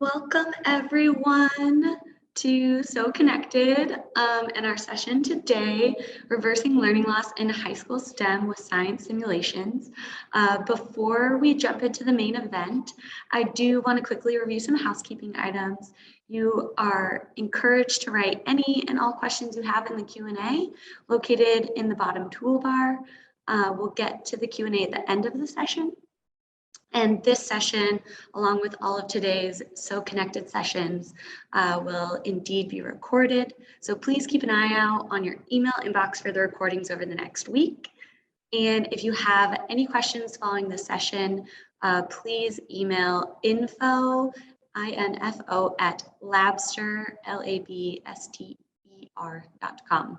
Welcome everyone to So Connected and our session today, Reversing Learning Loss in High School STEM with Science Simulations. Before we jump into the main event, I do want to quickly review some housekeeping items. You are encouraged to write any and all questions you have in the Q&A located in the bottom toolbar. We'll get to the Q&A at the end of the session. And this session, along with all of today's So Connected sessions, will indeed be recorded. So please keep an eye out on your email inbox for the recordings over the next week. And if you have any questions following this session, please email info at Labster, LABSTER.com,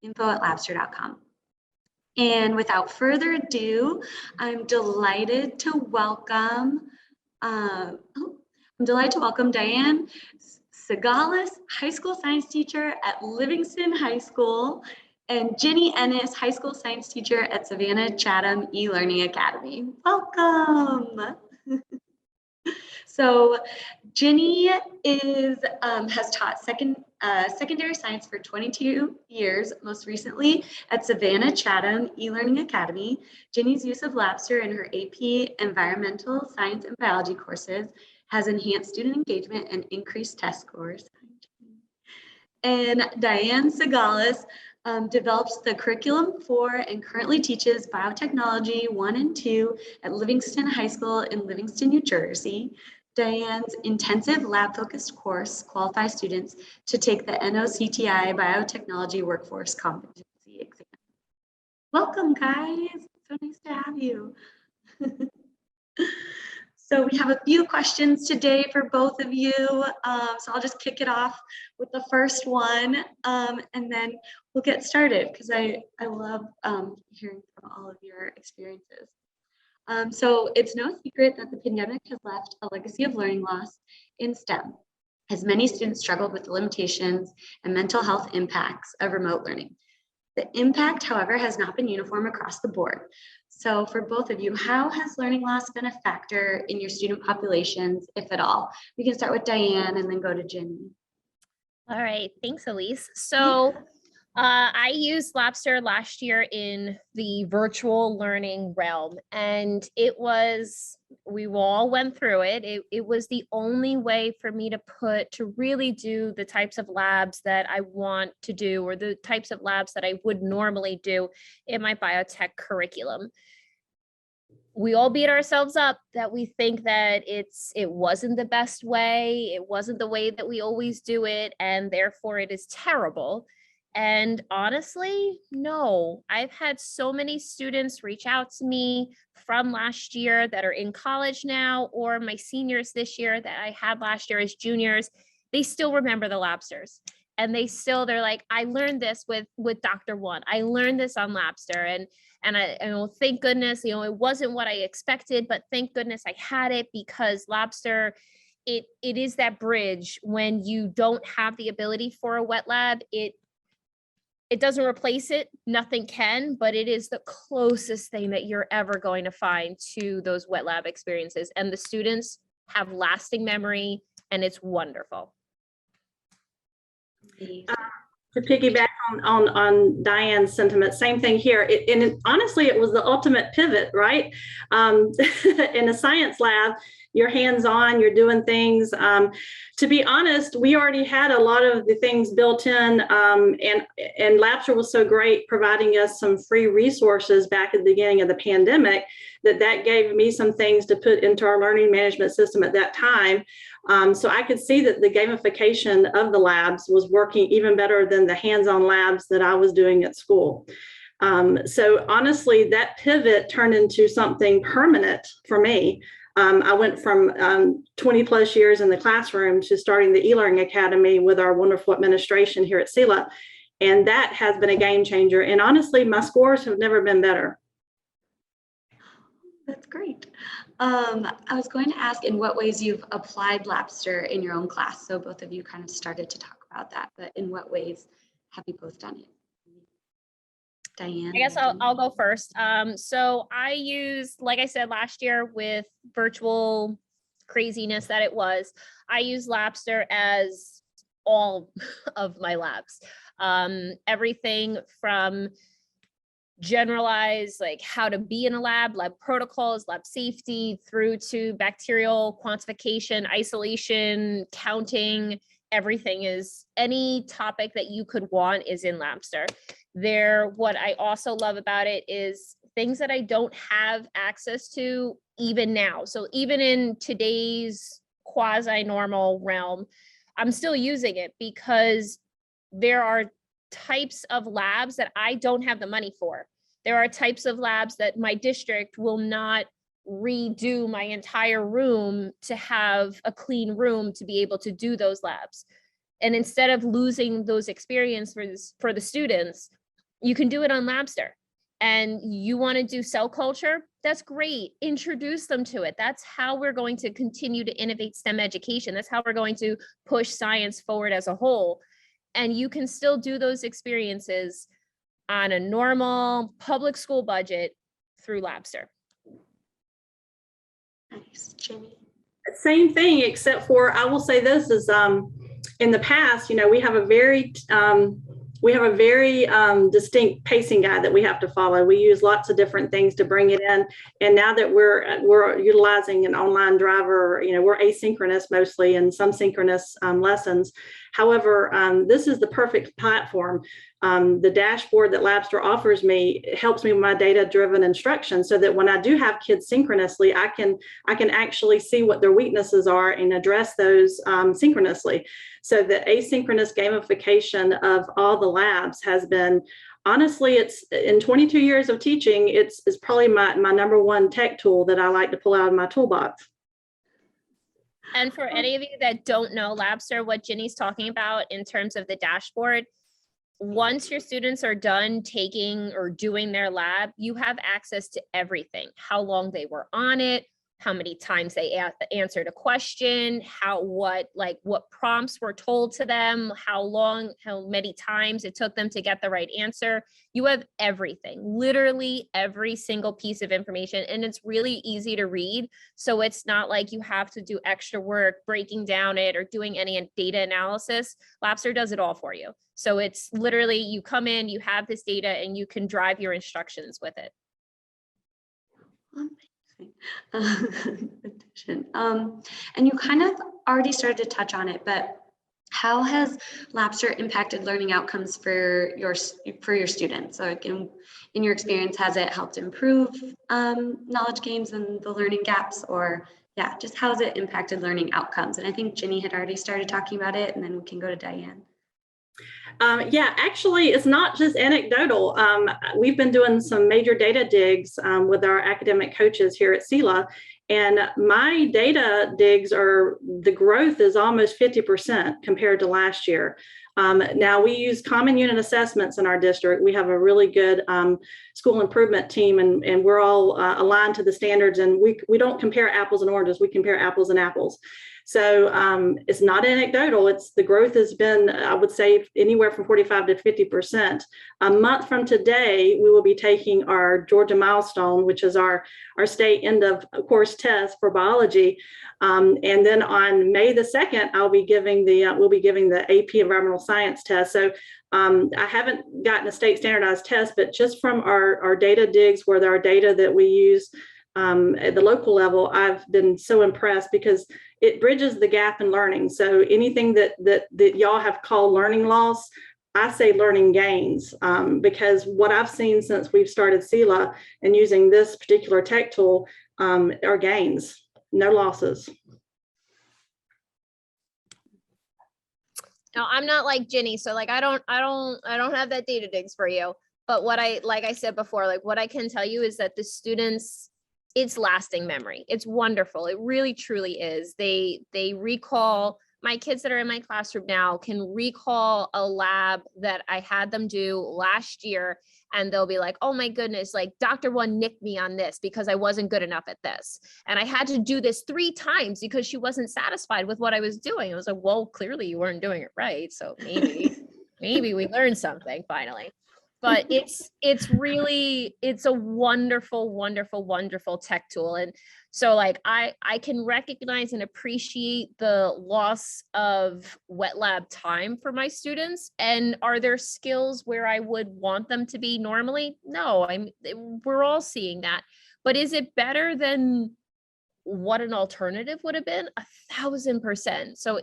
info@labster.com. And without further ado, I'm delighted to welcome Diane Sigalas, high school science teacher at Livingston High School, and Gini Ennis, high school science teacher at Savannah Chatham e-learning academy. Welcome. So Gini has taught secondary science for 22 years, most recently at Savannah Chatham e-learning academy. Gini's use of Labster in her AP Environmental Science and Biology courses has enhanced student engagement and increased test scores. And Diane Sigalas develops the curriculum for and currently teaches Biotechnology 1 and 2 at Livingston High School in Livingston, New Jersey. Diane's intensive lab-focused course qualifies students to take the NOCTI Biotechnology Workforce Competency Exam. Welcome, guys. So nice to have you. So we have a few questions today for both of you. So I'll just kick it off with the first one, and then we'll get started because I love hearing from all of your experiences. So it's no secret that the pandemic has left a legacy of learning loss in STEM, as many students struggled with the limitations and mental health impacts of remote learning. The impact, however, has not been uniform across the board. So for both of you, how has learning loss been a factor in your student populations, if at all? We can start with Diane and then go to Gini. All right, thanks, Elise. So I used Lobster last year in the virtual learning realm, and we all went through it. It was the only way for me to really do the types of labs that I want to do, or the types of labs that I would normally do in my biotech curriculum. We all beat ourselves up that we think that it wasn't the best way, it wasn't the way that we always do it, and therefore it is terrible. And honestly, no, I've had so many students reach out to me from last year that are in college now, or my seniors this year that I had last year as juniors. They still remember the Labsters, and they're like, I learned this with Dr. One. I learned this on Labster, and thank goodness, it wasn't what I expected, but thank goodness I had it, because Lobster, it is that bridge when you don't have the ability for a wet lab. It doesn't replace it, nothing can, but it is the closest thing that you're ever going to find to those wet lab experiences. And the students have lasting memory, and it's wonderful. To piggyback on Diane's sentiment, same thing here. Honestly, it was the ultimate pivot, right? In a science lab, you're hands-on, you're doing things. To be honest, we already had a lot of the things built in, and Labster was so great providing us some free resources back at the beginning of the pandemic that gave me some things to put into our learning management system at that time. So I could see that the gamification of the labs was working even better than the hands-on labs that I was doing at school. So honestly, that pivot turned into something permanent for me. I went from 20 plus years in the classroom to starting the e-learning academy with our wonderful administration here at CELA. And that has been a game changer. And honestly, my scores have never been better. That's great. I was going to ask in what ways you've applied Labster in your own class. So both of you kind of started to talk about that, but in what ways have you both done it? Diane? I guess I'll go first. So I used, like I said, last year with virtual craziness that it was, I use Labster as all of my labs. Everything from generalized, like how to be in a lab protocols, lab safety, through to bacterial quantification, isolation, counting. Everything is, any topic that you could want is in Labster. What I also love about it is things that I don't have access to even now. So even in today's quasi-normal realm, I'm still using it because there are types of labs that I don't have the money for. There are types of labs that my district will not redo my entire room to have a clean room to be able to do those labs. And instead of losing those experiences for the students, you can do it on Labster. And you want to do cell culture, that's great. Introduce them to it. That's how we're going to continue to innovate STEM education. That's how we're going to push science forward as a whole. And you can still do those experiences on a normal public school budget through Labster. Nice, Ginny. Same thing, except for I will say this is in the past, we have a very distinct pacing guide that we have to follow. We use lots of different things to bring it in. And now that we're utilizing an online driver, we're asynchronous mostly and some synchronous lessons. However, this is the perfect platform. The dashboard that Labster offers me helps me with my data-driven instruction so that when I do have kids synchronously, I can actually see what their weaknesses are and address those synchronously. So the asynchronous gamification of all the labs has been, honestly, it's in 22 years of teaching, it's probably my number one tech tool that I like to pull out of my toolbox. And for any of you that don't know Labster, what Ginny's talking about in terms of the dashboard, once your students are done taking or doing their lab, you have access to everything, how long they were on it, how many times they answered a question, what prompts were told to them, how many times it took them to get the right answer. You have everything, literally every single piece of information, and it's really easy to read. So it's not like you have to do extra work breaking down it or doing any data analysis. Labster does it all for you. So it's literally, you come in, you have this data, and you can drive your instructions with it. Addition. And you kind of already started to touch on it, but how has Labster impacted learning outcomes for your students? So in your experience, has it helped improve knowledge gains and the learning gaps, or just how has it impacted learning outcomes? And I think Ginny had already started talking about it, and then we can go to Diane. Actually, it's not just anecdotal. We've been doing some major data digs with our academic coaches here at SELA, and my data digs the growth is almost 50% compared to last year. Now we use common unit assessments in our district. We have a really good school improvement team, and we're all aligned to the standards, and we don't compare apples and oranges, we compare apples and apples. So it's not anecdotal. The growth has been, I would say, anywhere from 45 to 50%. A month from today, we will be taking our Georgia milestone, which is our state end of course test for biology. And then on May the 2nd, we'll be giving the AP Environmental Science test. So I haven't gotten a state standardized test, but just from our data digs, where there are data that we use at the local level, I've been so impressed because it bridges the gap in learning. So anything that y'all have called learning loss, I say learning gains, because what I've seen since we've started SELA and using this particular tech tool are gains, no losses. Now, I'm not like Ginny, so I don't have that data digs for you. But like I said before, what I can tell you is that the students, it's lasting memory. It's wonderful. It really, truly is. They recall, my kids that are in my classroom now can recall a lab that I had them do last year, and they'll be like, oh my goodness, Dr. One nicked me on this because I wasn't good enough at this. And I had to do this 3 times because she wasn't satisfied with what I was doing. I was like, well, clearly you weren't doing it right. So maybe we learned something finally. but it's really, it's a wonderful, wonderful, wonderful tech tool. And so like I can recognize and appreciate the loss of wet lab time for my students. And are there skills where I would want them to be normally? No, we're all seeing that. But is it better than what an alternative would have been? 1,000%. So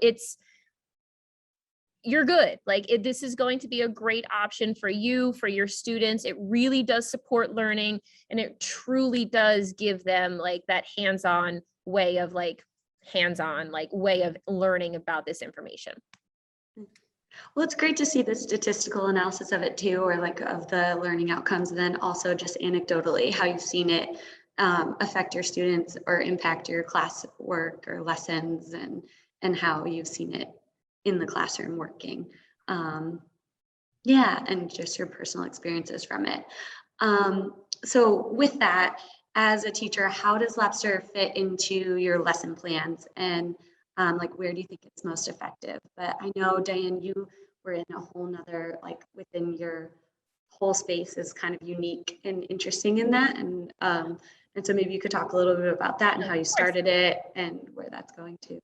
you're good. Like this is going to be a great option for you, for your students. It really does support learning, and it truly does give them like that hands-on way of learning about this information. Well, it's great to see the statistical analysis of it too, or like of the learning outcomes, and then also just anecdotally how you've seen it affect your students or impact your class work or lessons, and how you've seen it in the classroom working. Yeah, and just your personal experiences from it. So with that, as a teacher, how does Lobster fit into your lesson plans, and like where do you think it's most effective? But I know, Diane, you were in a whole nother, like within your whole space is kind of unique and interesting in that. And so maybe you could talk a little bit about that and how you started it and where that's going to.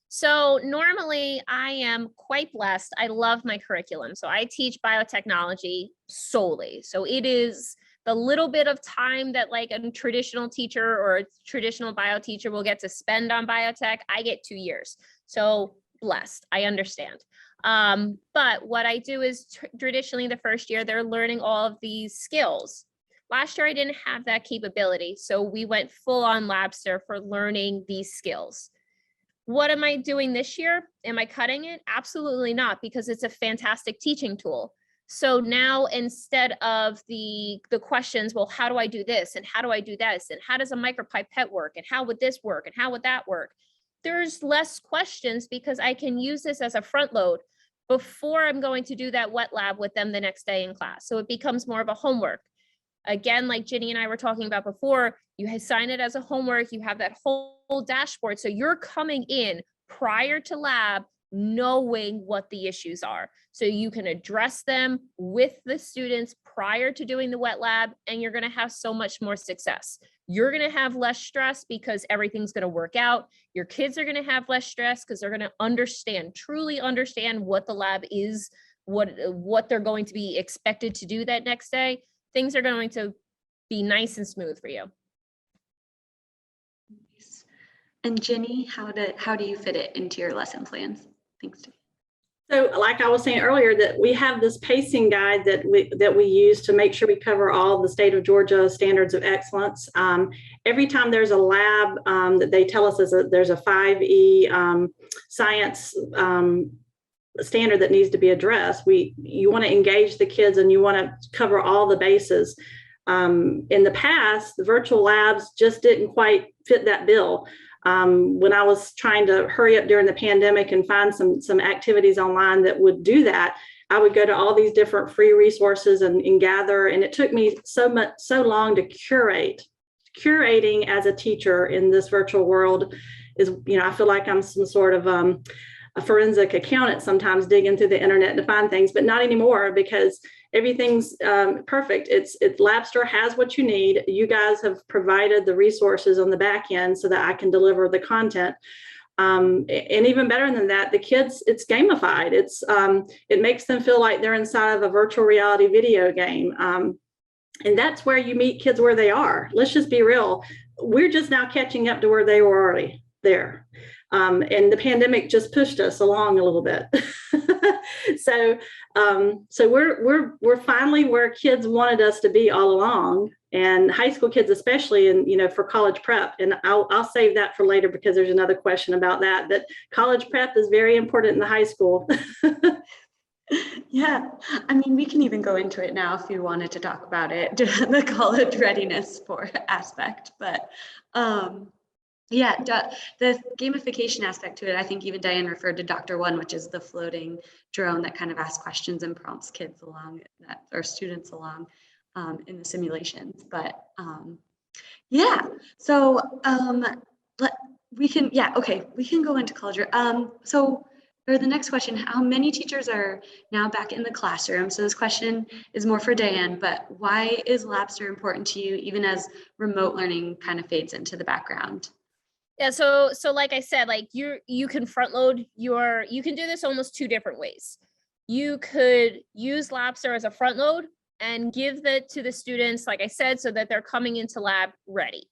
So normally I am quite blessed. I love my curriculum. So I teach biotechnology solely. So it is the little bit of time that like a traditional teacher or a traditional bio teacher will get to spend on biotech, I get 2 years. So blessed, I understand. But what I do is traditionally the first year, they're learning all of these skills. Last year, I didn't have that capability. So we went full on Labster for learning these skills. What am I doing this year? Am I cutting it? Absolutely not, because it's a fantastic teaching tool. So now instead of the questions, well, how do I do this? And how do I do this? And how does a micropipette work? And how would this work? And how would that work? There's less questions because I can use this as a front load before I'm going to do that wet lab with them the next day in class. So it becomes more of a homework. Again, like Gini and I were talking about before, you assign it as a homework, you have that whole dashboard. So you're coming in prior to lab knowing what the issues are. So you can address them with the students prior to doing the wet lab, and you're going to have so much more success. You're going to have less stress because everything's going to work out. Your kids are going to have less stress because they're going to truly understand what the lab is, what they're going to be expected to do that next day. Things are going to be nice and smooth for you. And Gini, how do you fit it into your lesson plans? Thanks, Diane. So like I was saying earlier, that we have this pacing guide that we use to make sure we cover all the state of Georgia standards of excellence. Every time there's a lab that they tell us there's a 5E science standard that needs to be addressed, you want to engage the kids and you want to cover all the bases. In the past, the virtual labs just didn't quite fit that bill. When I was trying to hurry up during the pandemic and find some activities online that would do that, I would go to all these different free resources and gather, and it took me so long to curate. Curating as a teacher in this virtual world is, I feel like I'm some sort of a forensic accountant sometimes digging through the internet to find things, but not anymore because everything's perfect. It's Labster has what you need. You guys have provided the resources on the back end so that I can deliver the content. And even better than that, the kids, it's gamified. It makes them feel like they're inside of a virtual reality video game. And that's where you meet kids where they are. Let's just be real. We're just now catching up to where they were already there. And the pandemic just pushed us along a little bit. So we're finally where kids wanted us to be all along, and high school kids especially, and for college prep. And I'll save that for later because there's another question about that. But college prep is very important in the high school. Yeah, I mean, we can even go into it now if you wanted to talk about it, the college readiness for aspect, but yeah, the gamification aspect to it, I think even Diane referred to Dr. One, which is the floating drone that kind of asks questions and prompts kids along or students along in the simulations. But yeah, so we can go into college. So For the next question, how many teachers are now back in the classroom? So this question is more for Diane, but why is Labster important to you even as remote learning kind of fades into the background? Yeah, so like I said, like you can front load you can do this almost two different ways. You could use Labster as a front load and give that to the students, like I said, so that they're coming into lab ready.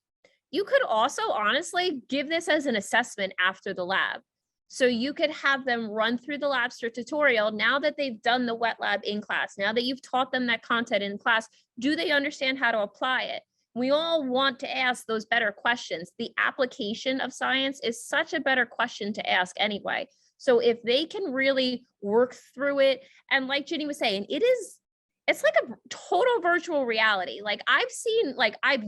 You could also honestly give this as an assessment after the lab. So you could have them run through the Labster tutorial now that they've done the wet lab in class, now that you've taught them that content in class, do they understand how to apply it? We all want to ask those better questions. The application of science is such a better question to ask anyway. So if they can really work through it, and like Gini was saying, it's like a total virtual reality. Like I've seen, like I've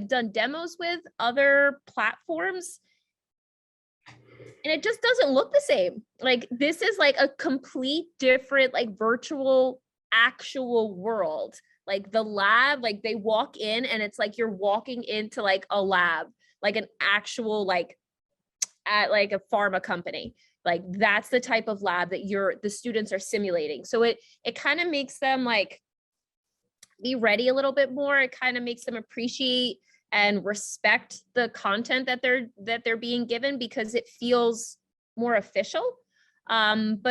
done demos with other platforms, and it just doesn't look the same. Like this is like a complete different, like virtual, actual world. Like the lab, like they walk in and it's like you're walking into like a lab, like an actual, like at like a pharma company. Like that's the type of lab that the students are simulating. So it kind of makes them like be ready a little bit more. It kind of makes them appreciate and respect the content that they're being given, because it feels more official. But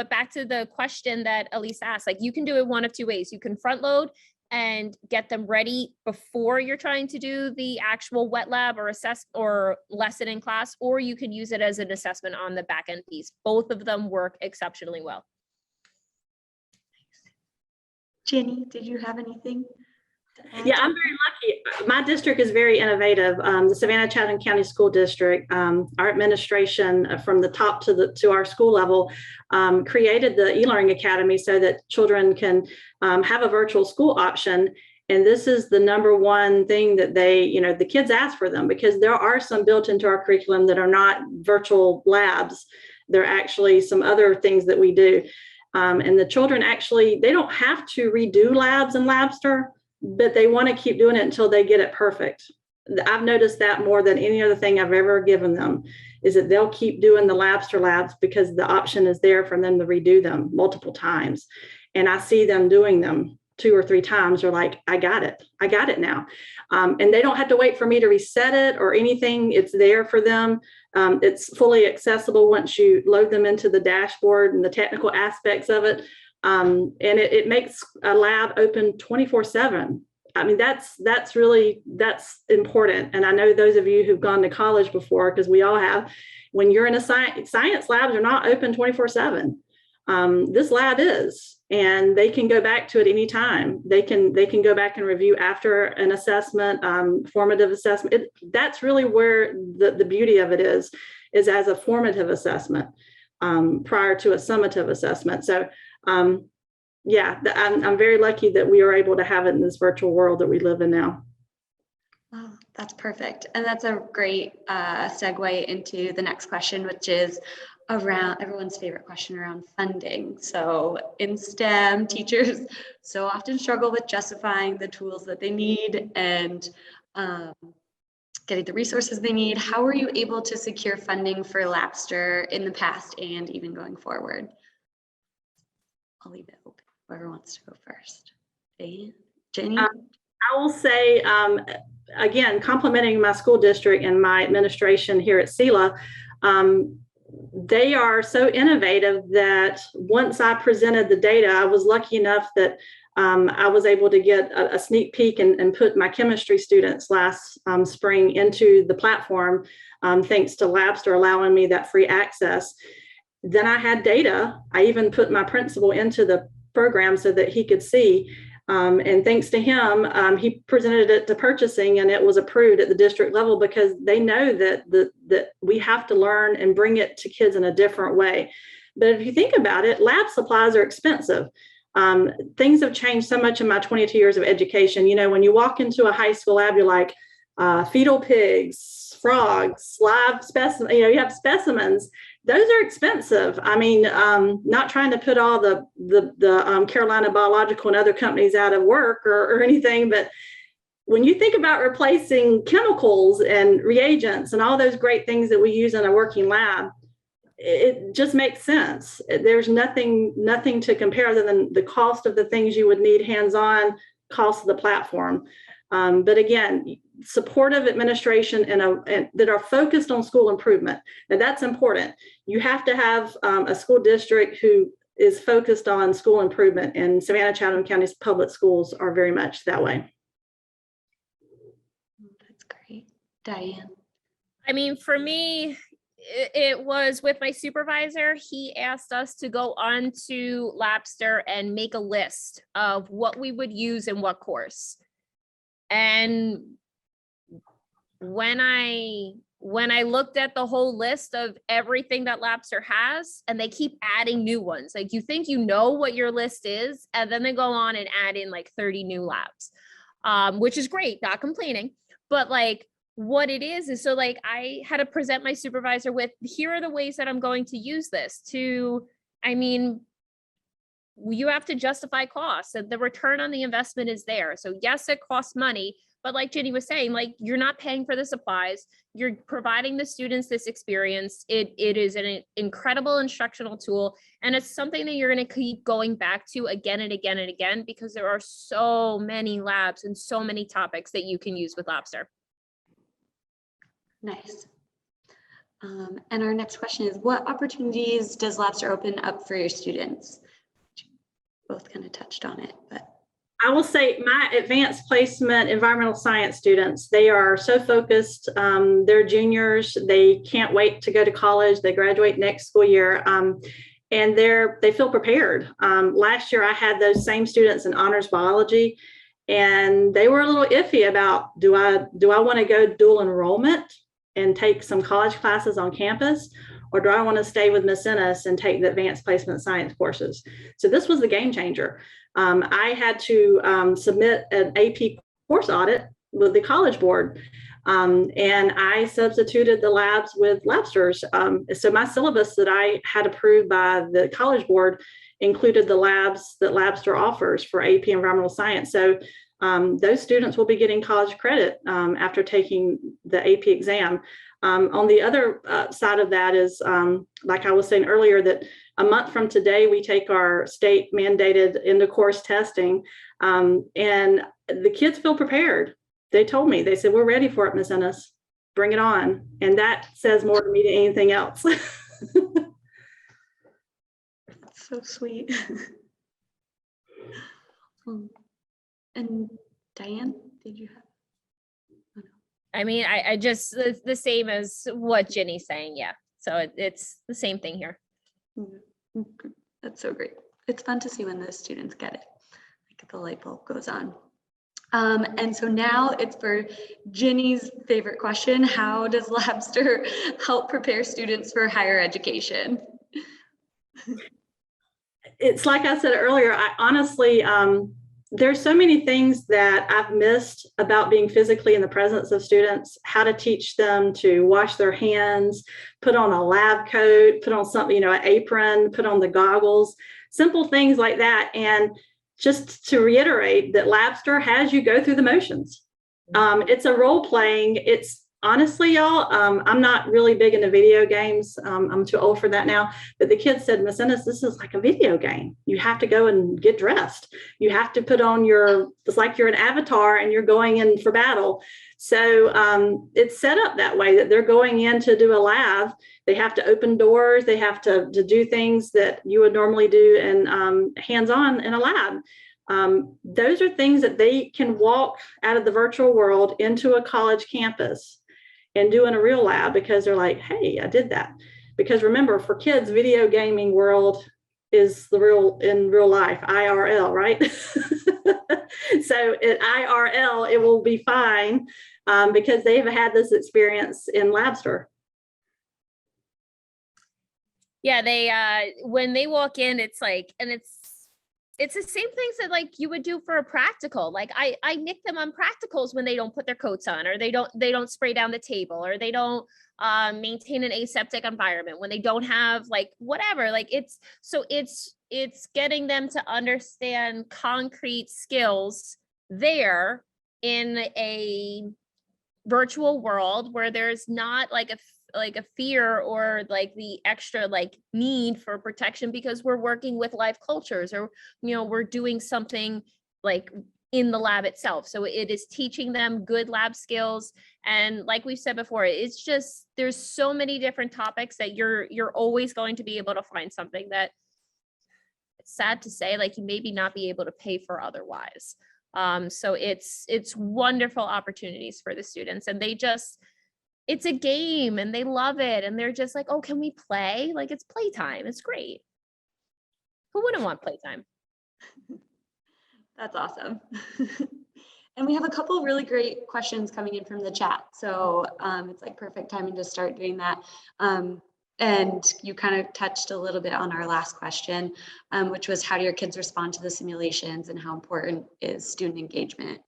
back to the question that Elise asked, like you can do it one of two ways. You can front load and get them ready before you're trying to do the actual wet lab or assess or lesson in class, or you can use it as an assessment on the back end piece. Both of them work exceptionally well. Gini, did you have anything? Yeah, I'm very lucky. My district is very innovative. The Savannah Chatham County School District, our administration from the top to our school level created the e-learning academy so that children can have a virtual school option. And this is the number one thing that the kids ask for them, because there are some built into our curriculum that are not virtual labs. They're actually some other things that we do. And the children actually, they don't have to redo labs in Labster, but they want to keep doing it until they get it perfect. I've noticed that more than any other thing I've ever given them, is that they'll keep doing the Labster labs because the option is there for them to redo them multiple times. And I see them doing them 2 or 3 times. They're like, I got it now. And they don't have to wait for me to reset it or anything. It's there for them. It's fully accessible once you load them into the dashboard and the technical aspects of it. And it makes a lab open 24/7. I mean, that's important. And I know those of you who've gone to college before, because we all have, when you're in a science labs are not open 24/7. This lab is, and they can go back to it anytime. They can go back and review after an assessment, formative assessment. That's really where the beauty of it is as a formative assessment prior to a summative assessment. So yeah, I'm very lucky that we are able to have it in this virtual world that we live in now. Wow, that's perfect. And that's a great segue into the next question, which is around everyone's favorite question around funding. So in STEM, teachers so often struggle with justifying the tools that they need and getting the resources they need. How were you able to secure funding for Labster in the past and even going forward? I'll leave it open. Whoever wants to go first. Diane? Gini? I will say, again, complimenting my school district and my administration here at SELA, they are so innovative that once I presented the data, I was lucky enough that I was able to get a sneak peek and put my chemistry students last spring into the platform, thanks to Labster allowing me that free access. Then I had data. I even put my principal into the program so that he could see. And thanks to him, he presented it to purchasing and it was approved at the district level, because they know that we have to learn and bring it to kids in a different way. But if you think about it, lab supplies are expensive. Things have changed so much in my 22 years of education. You know, when you walk into a high school lab, you're like, fetal pigs, frogs, live specimens, you have specimens. Those are expensive. I mean, not trying to put all the Carolina Biological and other companies out of work or anything, but when you think about replacing chemicals and reagents and all those great things that we use in a working lab, it just makes sense. There's nothing to compare other than the cost of the things you would need hands-on, cost of the platform. But again, supportive administration and that are focused on school improvement. Now that's important. You have to have a school district who is focused on school improvement, and Savannah Chatham County's public schools are very much that way. That's great. Diane. I mean, for me, it was with my supervisor. He asked us to go on to Labster and make a list of what we would use in what course. And when I looked at the whole list of everything that Labster has, and they keep adding new ones, like you think you know what your list is, and then they go on and add in like 30 new labs, which is great, not complaining, but like what it is so like I had to present my supervisor with, here are the ways that I'm going to use this to, I mean, you have to justify costs, and the return on the investment is there. So yes, it costs money, but like Gini was saying, like you're not paying for the supplies, you're providing the students this experience. It is an incredible instructional tool, and it's something that you're going to keep going back to again and again and again, because there are so many labs and so many topics that you can use with Lobster. Nice. And our next question is, what opportunities does Labster open up for your students? Both kind of touched on it, but. I will say my advanced placement environmental science students, they are so focused. They're juniors. They can't wait to go to college. They graduate next school year. And they feel prepared. Last year, I had those same students in honors biology, and they were a little iffy about, do I want to go dual enrollment and take some college classes on campus, or do I want to stay with Miss Ennis and take the advanced placement science courses? So this was the game changer. I had to submit an AP course audit with the College Board, and I substituted the labs with Labsters. So my syllabus that I had approved by the College Board included the labs that Labster offers for AP Environmental Science. So those students will be getting college credit after taking the AP exam. On the other side of that is, like I was saying earlier, that a month from today, we take our state mandated end of course testing, and the kids feel prepared. They told me, they said, we're ready for it, Ms. Ennis, bring it on. And that says more to me than anything else. That's so sweet. And Diane, did you have? Oh, no. I mean, I just, the same as what Ginny's saying. Yeah. So it's the same thing here. Okay. That's so great. It's fun to see when the students get it, like the light bulb goes on. And so now it's for Ginny's favorite question. How does Labster help prepare students for higher education? It's like I said earlier, I honestly, there's so many things that I've missed about being physically in the presence of students, how to teach them to wash their hands, put on a lab coat, put on something, an apron, put on the goggles, simple things like that. And just to reiterate that Labster has you go through the motions. It's a role playing. It's honestly, y'all, I'm not really big into video games. I'm too old for that now. But the kids said, Miss Ennis, this is like a video game. You have to go and get dressed. You have to put on it's like you're an avatar and you're going in for battle. So it's set up that way that they're going in to do a lab. They have to open doors. They have to do things that you would normally do in hands-on in a lab. Those are things that they can walk out of the virtual world into a college campus and do in a real lab, because they're like, hey, I did that. Because remember, for kids, video gaming world is in real life, IRL, right? So at IRL, it will be fine because they've had this experience in Labster. Yeah, they when they walk in, it's like, and it's the same things that like you would do for a practical. Like I nick them on practicals when they don't put their coats on, or they don't spray down the table, or they don't maintain an aseptic environment, when they don't have like whatever. Like it's getting them to understand concrete skills there in a virtual world where there's not like like a fear or like the extra like need for protection because we're working with live cultures, or we're doing something like in the lab itself. So it is teaching them good lab skills. And like we've said before, it's just, there's so many different topics that you're always going to be able to find something that, it's sad to say, like you maybe not be able to pay for otherwise. So it's wonderful opportunities for the students, and it's a game and they love it. And they're just like, oh, can we play? Like, it's playtime. It's great. Who wouldn't want playtime? That's awesome. And we have a couple really great questions coming in from the chat. So it's like perfect timing to start doing that. And you kind of touched a little bit on our last question, which was how do your kids respond to the simulations and how important is student engagement,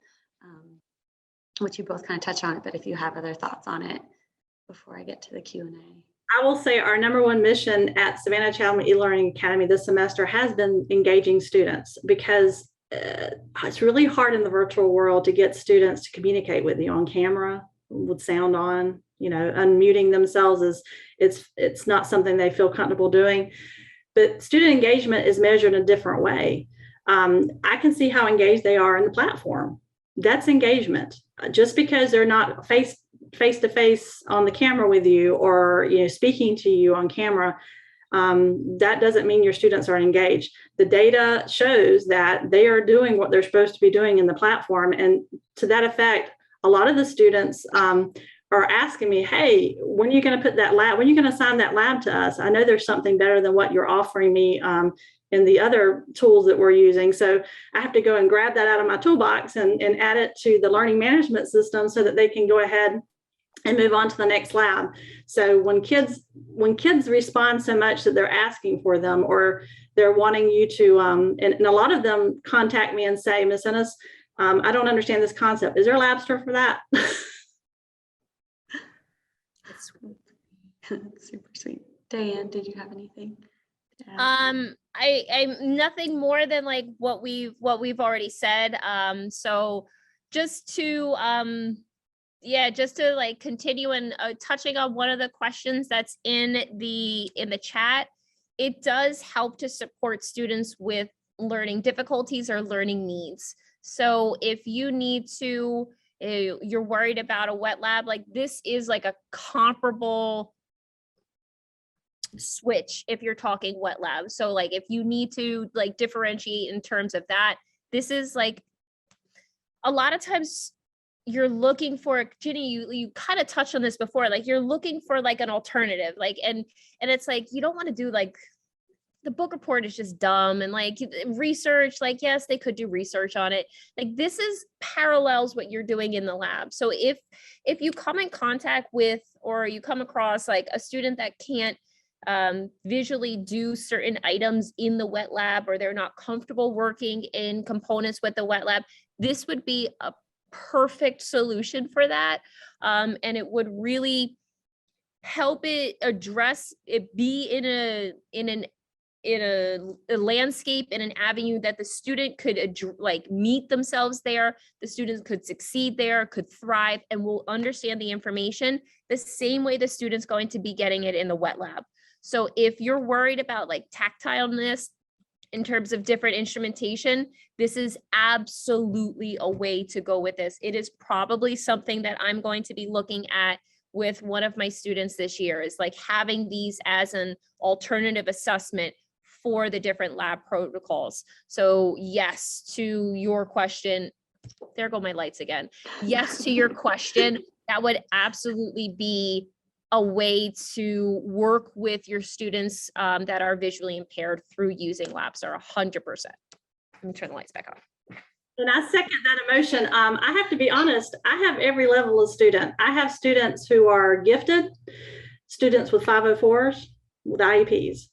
which you both kind of touched on it, but if you have other thoughts on it before I get to the Q&A. I will say our number one mission at Savannah Chatham E-Learning Academy this semester has been engaging students, because it's really hard in the virtual world to get students to communicate with you on camera with sound on. Unmuting themselves it's not something they feel comfortable doing. But student engagement is measured in a different way. I can see how engaged they are in the platform. That's engagement. Just because they're not face to face on the camera with you, or speaking to you on camera, that doesn't mean your students are engaged. The data shows that they are doing what they're supposed to be doing in the platform. And to that effect, a lot of the students are asking me, hey, when are you going to put that lab, when are you going to assign that lab to us? I know there's something better than what you're offering me in the other tools that we're using. So I have to go and grab that out of my toolbox and add it to the learning management system so that they can go ahead and move on to the next lab. So when kids respond so much that they're asking for them, or they're wanting you to, and a lot of them contact me and say, Miss Ennis, I don't understand this concept. Is there a Labster for that? Super sweet. Diane, did you have anything? I'm nothing more than like what we've already said. So just to like continue and touching on one of the questions that's in the chat, it does help to support students with learning difficulties or learning needs. So if you need to, you're worried about a wet lab, like this is like a comparable switch if you're talking wet lab. So like if you need to like differentiate in terms of that, this is like a lot of times you're looking for, Gini, you kind of touched on this before, like you're looking for like an alternative, like and it's like you don't want to do like the book report is just dumb, and like research, like yes, they could do research on it. Like this is parallels what you're doing in the lab. So if you come in contact with, or you come across like a student that can't visually do certain items in the wet lab, or they're not comfortable working in components with the wet lab, this would be a perfect solution for that. And it would really help it address it, be in a landscape, in an avenue that the student could like meet themselves there, the students could succeed there, could thrive, and will understand the information the same way the student's going to be getting it in the wet lab. So if you're worried about like tactileness in terms of different instrumentation, this is absolutely a way to go with this. It is probably something that I'm going to be looking at with one of my students this year, is like having these as an alternative assessment for the different lab protocols. So yes, to your question, there go my lights again. Yes, to your question, that would absolutely be a way to work with your students that are visually impaired through using Labster 100%. Let me turn the lights back on. And I second that emotion. I have to be honest, I have every level of student. I have students who are gifted, students with 504s, with IEPs.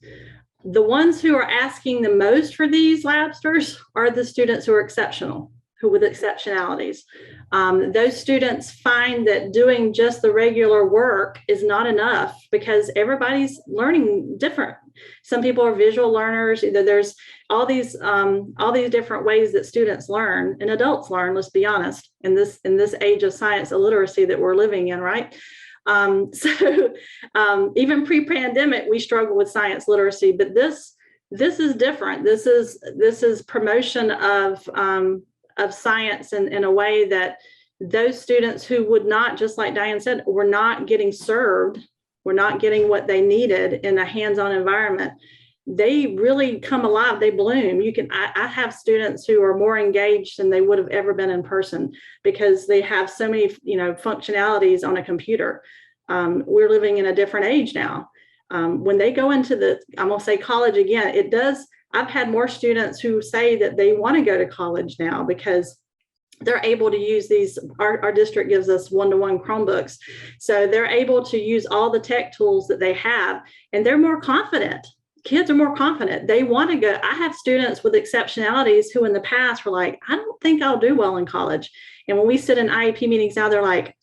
The ones who are asking the most for these Labsters are the students who are exceptional, who with exceptionalities. Those students find that doing just the regular work is not enough, because everybody's learning different. Some people are visual learners. Either there's all these different ways that students learn and adults learn, let's be honest, in this age of science illiteracy that we're living in, right? Even pre-pandemic, we struggle with science literacy, but this is different. This is promotion of science in a way that those students who would not, just like Diane said, were not getting served, were not getting what they needed in a hands-on environment. They really come alive. They bloom. I have students who are more engaged than they would have ever been in person because they have so many, functionalities on a computer. We're living in a different age now. When they go into I'm going to say college again, I've had more students who say that they want to go to college now because they're able to use these. Our district gives us one-to-one Chromebooks. So they're able to use all the tech tools that they have, and they're more confident. Kids are more confident. They want to go. I have students with exceptionalities who in the past were like, I don't think I'll do well in college. And when we sit in IEP meetings now, they're like,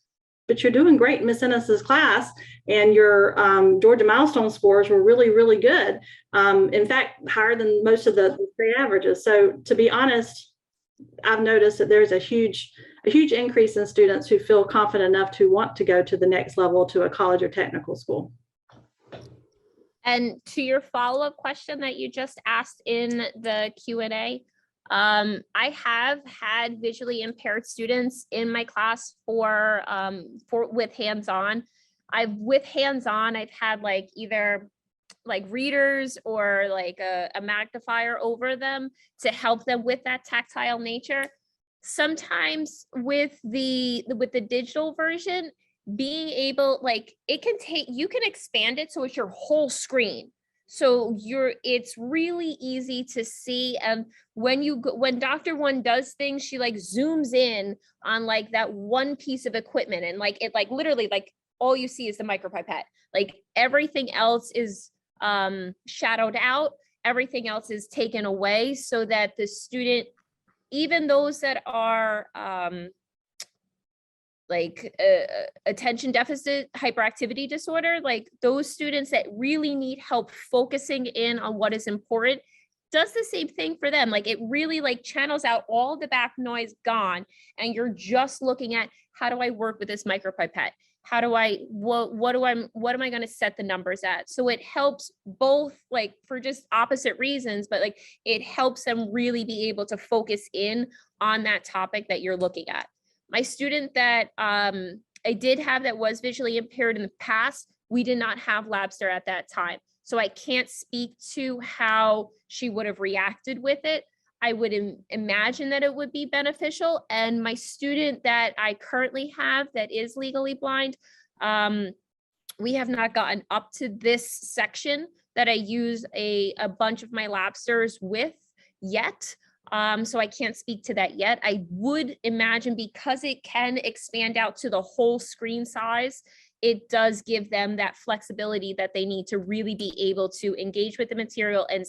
but you're doing great in Miss Ennis's class, and your Georgia milestone scores were really, really good. In fact, higher than most of the state averages. So to be honest, I've noticed that there's a huge increase in students who feel confident enough to want to go to the next level, to a college or technical school. And to your follow-up question that you just asked in the Q&A, I have had visually impaired students in my class with hands-on. I've had like either like readers or like a magnifier over them to help them with that tactile nature. Sometimes with the digital version, being able, like, you can expand it so it's your whole screen. So it's really easy to see. And when Dr. One does things, she like zooms in on like that one piece of equipment, and like it like literally like all you see is the micropipette. Like everything else is shadowed out. Everything else is taken away so that the student, even those that are attention deficit hyperactivity disorder, like those students that really need help focusing in on what is important, does the same thing for them. Like it really like channels out all the back noise, gone, and you're just looking at, how do I work with this micropipette? What am I going to set the numbers at? So it helps both, like for just opposite reasons, but like it helps them really be able to focus in on that topic that you're looking at. My student that I did have that was visually impaired in the past, we did not have Labster at that time. So I can't speak to how she would have reacted with it. I would imagine that it would be beneficial. And my student that I currently have that is legally blind, we have not gotten up to this section that I use a bunch of my Labsters with yet. So I can't speak to that yet. I would imagine because it can expand out to the whole screen size, it does give them that flexibility that they need to really be able to engage with the material and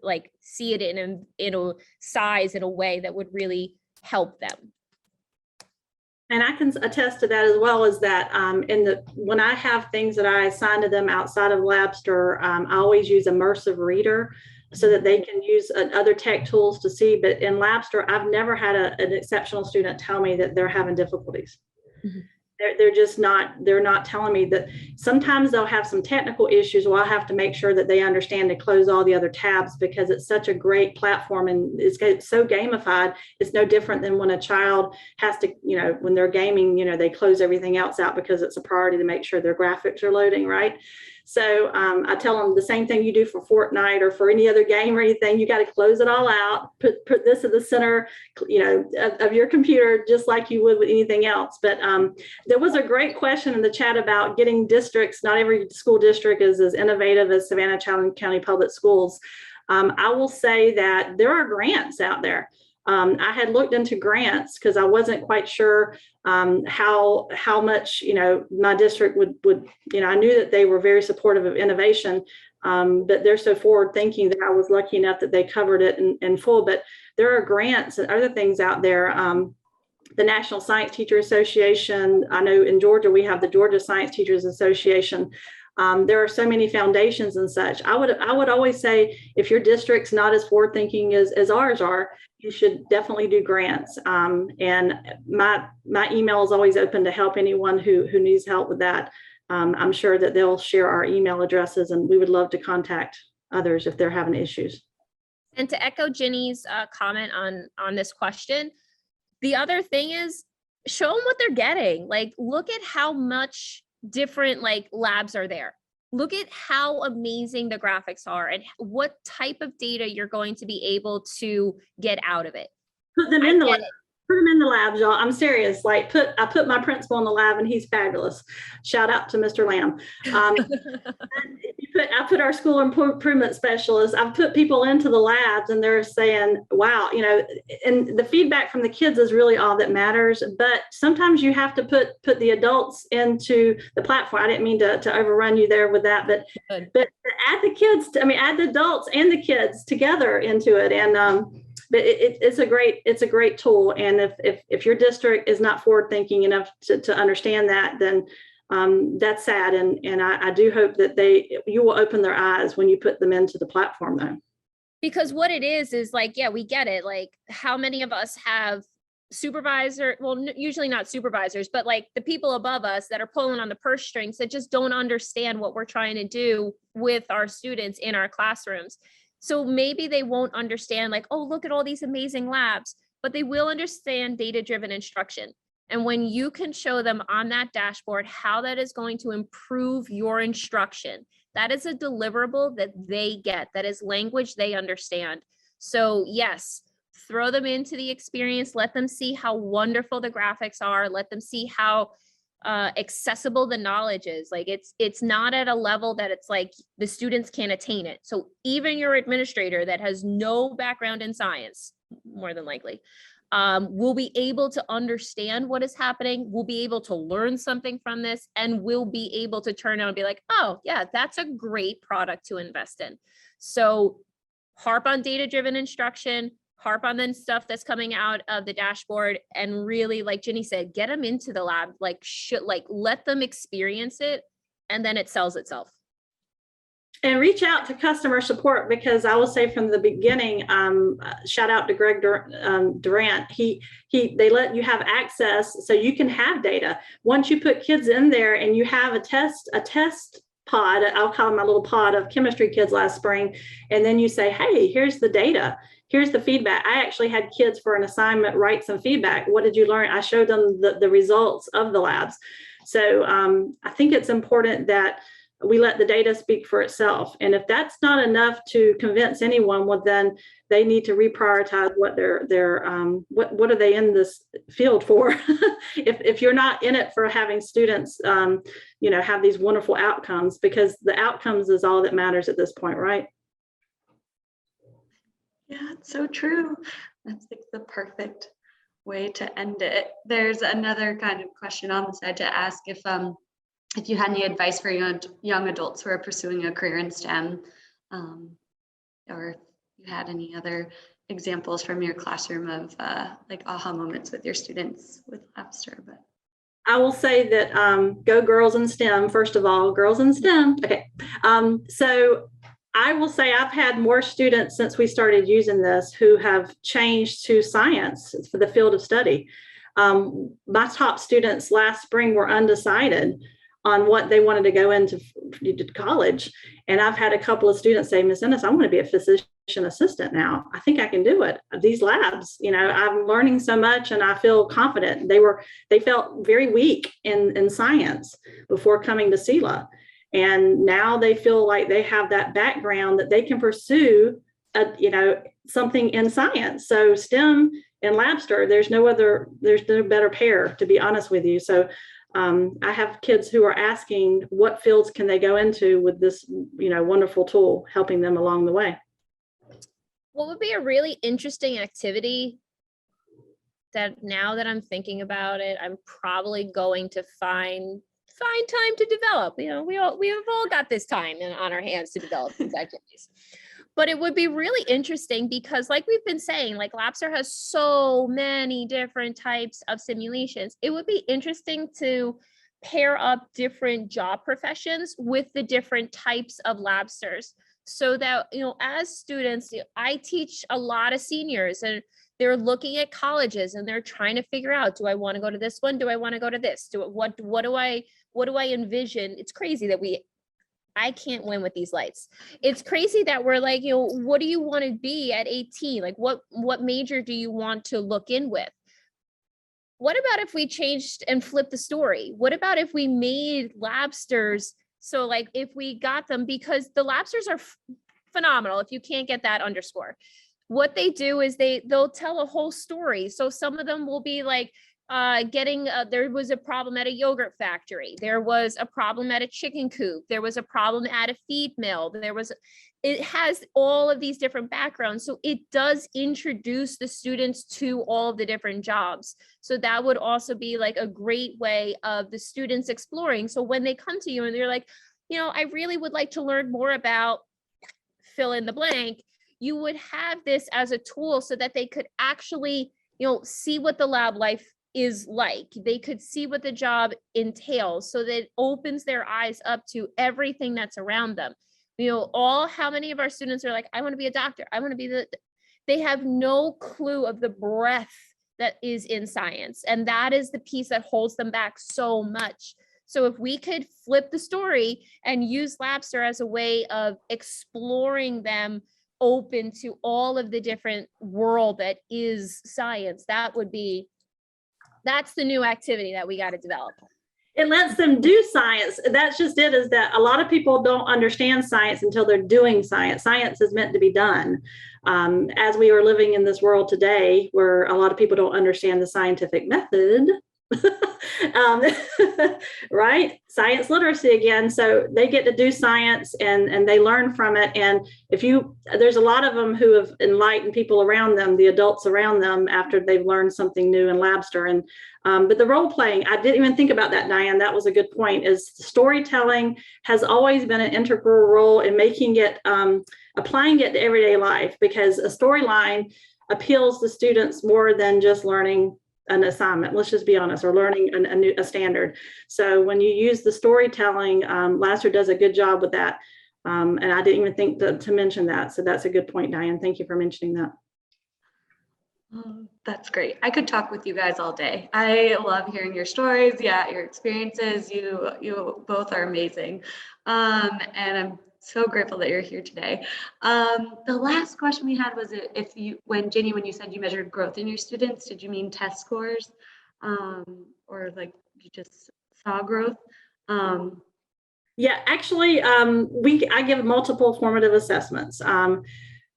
like see it in a size in a way that would really help them. And I can attest to that as well, as that when I have things that I assign to them outside of Labster, I always use Immersive Reader so that they can use other tech tools to see. But in Labster, I've never had an exceptional student tell me that they're having difficulties. Mm-hmm. They're not telling me that. Sometimes they'll have some technical issues where I have to make sure that they understand to close all the other tabs, because it's such a great platform and it's so gamified. It's no different than when a child has to, when they're gaming, they close everything else out because it's a priority to make sure their graphics are loading, right? So I tell them the same thing you do for Fortnite or for any other game or anything. You got to close it all out, put this at the center, of your computer, just like you would with anything else. But there was a great question in the chat about getting districts. Not every school district is as innovative as Savannah County Public Schools. I will say that there are grants out there. I had looked into grants because I wasn't quite sure how much my district would I knew that they were very supportive of innovation, but they're so forward thinking that I was lucky enough that they covered it in full. But there are grants and other things out there. The National Science Teacher Association. I know in Georgia we have the Georgia Science Teachers Association. There are so many foundations and such. I would always say, if your district's not as forward thinking as ours are, you should definitely do grants. And my email is always open to help anyone who needs help with that. I'm sure that they'll share our email addresses, and we would love to contact others if they're having issues. And to echo Ginny's comment on this question, the other thing is show them what they're getting. Like, look at how much different like labs are there. Look at how amazing the graphics are and what type of data you're going to be able to get out of it. Put them in the lab. Put them in the labs, y'all. I'm serious. Like, I put my principal in the lab, and he's fabulous. Shout out to Mr. Lamb. I put our school improvement specialists. I've put people into the labs, and they're saying, "Wow," And the feedback from the kids is really all that matters. But sometimes you have to put the adults into the platform. I didn't mean to overrun you there with that, but add the kids. Add the adults and the kids together into it, and but it's a great tool. And if your district is not forward thinking enough to understand that, then that's sad. And I do hope that you will open their eyes when you put them into the platform, though. Because what it is like, yeah, we get it. Like, how many of us have supervisor, well, usually not supervisors, but like the people above us that are pulling on the purse strings that just don't understand what we're trying to do with our students in our classrooms. So maybe they won't understand like, oh, look at all these amazing labs, but they will understand data-driven instruction. And when you can show them on that dashboard how that is going to improve your instruction, that is a deliverable that they get, that is language they understand. So yes, throw them into the experience, let them see how wonderful the graphics are, let them see how accessible the knowledge is. Like, it's not at a level that it's like the students can't attain it. So even your administrator that has no background in science, more than likely, will be able to understand what is happening, will be able to learn something from this, and will be able to turn out and be like, oh yeah, that's a great product to invest in. So harp on data-driven instruction, harp on the stuff that's coming out of the dashboard, and really, like Ginny said, get them into the lab, let them experience it, and then it sells itself. And reach out to customer support, because I will say from the beginning, shout out to Greg Durant. They let you have access so you can have data. Once you put kids in there and you have a test pod, I'll call my little pod of chemistry kids last spring, and then you say, hey, here's the data. Here's the feedback. I actually had kids for an assignment write some feedback. What did you learn? I showed them the results of the labs. So I think it's important that we let the data speak for itself. And if that's not enough to convince anyone, well, then they need to reprioritize what what are they in this field for? if you're not in it for having students, have these wonderful outcomes, because the outcomes is all that matters at this point, right? Yeah, it's so true. That's like the perfect way to end it. There's another kind of question on the side to ask if you had any advice for young adults who are pursuing a career in STEM, or if you had any other examples from your classroom of like aha moments with your students with Lobster. But I will say that go girls in STEM, first of all, girls in STEM. Okay. So I will say I've had more students since we started using this who have changed to science for the field of study. My top students last spring were undecided on what they wanted to go into college. And I've had a couple of students say, Miss Ennis, I want to be a physician assistant now. I think I can do it. These labs, I'm learning so much and I feel confident. They felt very weak in science before coming to SELA. And now they feel like they have that background that they can pursue, something in science. So STEM and Labster, there's no better pair, to be honest with you. So I have kids who are asking what fields can they go into with this, wonderful tool helping them along the way. What would be a really interesting activity that, now that I'm thinking about it, I'm probably going to find time to develop? We have all got this time on our hands to develop these activities. But it would be really interesting because, like we've been saying, like Lobster has so many different types of simulations. It would be interesting to pair up different job professions with the different types of Lobsters, so that, as students, I teach a lot of seniors, and they're looking at colleges and they're trying to figure out, do I want to go to this one? Do I want to go to this? What do I envision? It's crazy that I can't win with these lights. It's crazy that we're like, what do you want to be at 18? Like what major do you want to look in with? What about if we changed and flipped the story? What about if we made Labsters? So like if we got them, because the Labsters are phenomenal. If you can't get that underscore, what they do is they'll tell a whole story. So some of them will be like, there was a problem at a yogurt factory. There was a problem at a chicken coop. There was a problem at a feed mill. It has all of these different backgrounds. So it does introduce the students to all of the different jobs. So that would also be like a great way of the students exploring. So when they come to you and they're like, I really would like to learn more about fill in the blank, you would have this as a tool so that they could actually, see what the lab life is like. They could see what the job entails, so that it opens their eyes up to everything that's around them. How many of our students are like, I want to be a doctor. I want to be they have no clue of the breadth that is in science. And that is the piece that holds them back so much. So if we could flip the story and use Labster as a way of exploring them open to all of the different world that is science, that's the new activity that we got to develop. It lets them do science. That's just it, is that a lot of people don't understand science until they're doing science. Science is meant to be done. As we are living in this world today, where a lot of people don't understand the scientific method, right? Science literacy again. So they get to do science and they learn from it. And there's a lot of them who have enlightened people around them, the adults around them, after they've learned something new in Labster. And but the role playing, I didn't even think about that, Diane. That was a good point. Is storytelling has always been an integral role in making it, applying it to everyday life, because a storyline appeals to students more than just learning an assignment, let's just be honest, or learning a standard. So when you use the storytelling, Labster does a good job with that. And I didn't even think to mention that. So that's a good point, Diane. Thank you for mentioning that. That's great. I could talk with you guys all day. I love hearing your stories. Yeah, your experiences. You both are amazing. And I'm so grateful that you're here today. The last question we had was when you said you measured growth in your students, did you mean test scores, or like you just saw growth? Yeah, actually, I give multiple formative assessments.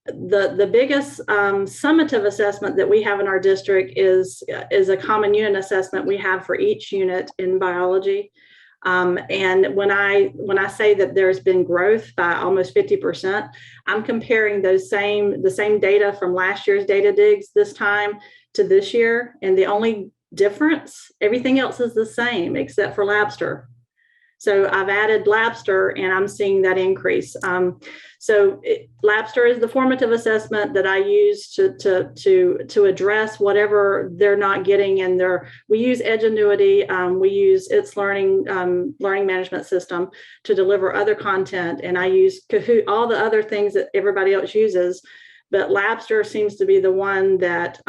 The biggest summative assessment that we have in our district is a common unit assessment we have for each unit in biology. And when I say that there's been growth by almost 50%, I'm comparing the same data from last year's data digs this time to this year. And the only difference, everything else is the same except for Labster. So I've added Labster and I'm seeing that increase. Labster is the formative assessment that I use to address whatever they're not getting in there. We use Edgenuity. We use its learning management system to deliver other content. And I use Kahoot, all the other things that everybody else uses. But Labster seems to be the one that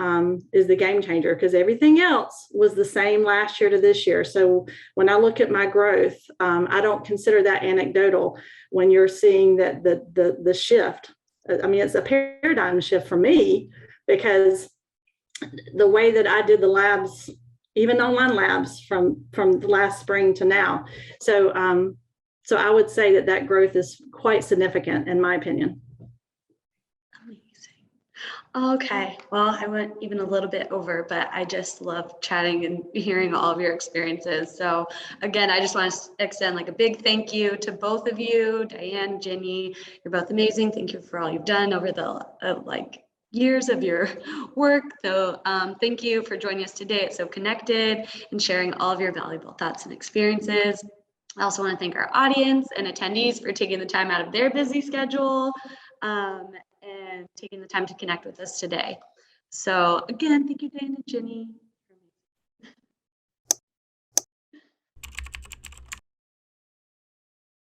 is the game changer, because everything else was the same last year to this year. So when I look at my growth, I don't consider that anecdotal when you're seeing that the shift. I mean, it's a paradigm shift for me, because the way that I did the labs, even online labs from the last spring to now. So I would say that growth is quite significant in my opinion. Okay, well, I went even a little bit over, but I just love chatting and hearing all of your experiences. So again, I just want to extend like a big thank you to both of you, Diane, Gini. You're both amazing. Thank you for all you've done over the years of your work. So thank you for joining us today at So Connected and sharing all of your valuable thoughts and experiences. I also want to thank our audience and attendees for taking the time out of their busy schedule and taking the time to connect with us today. So again, thank you, Diane and Gini.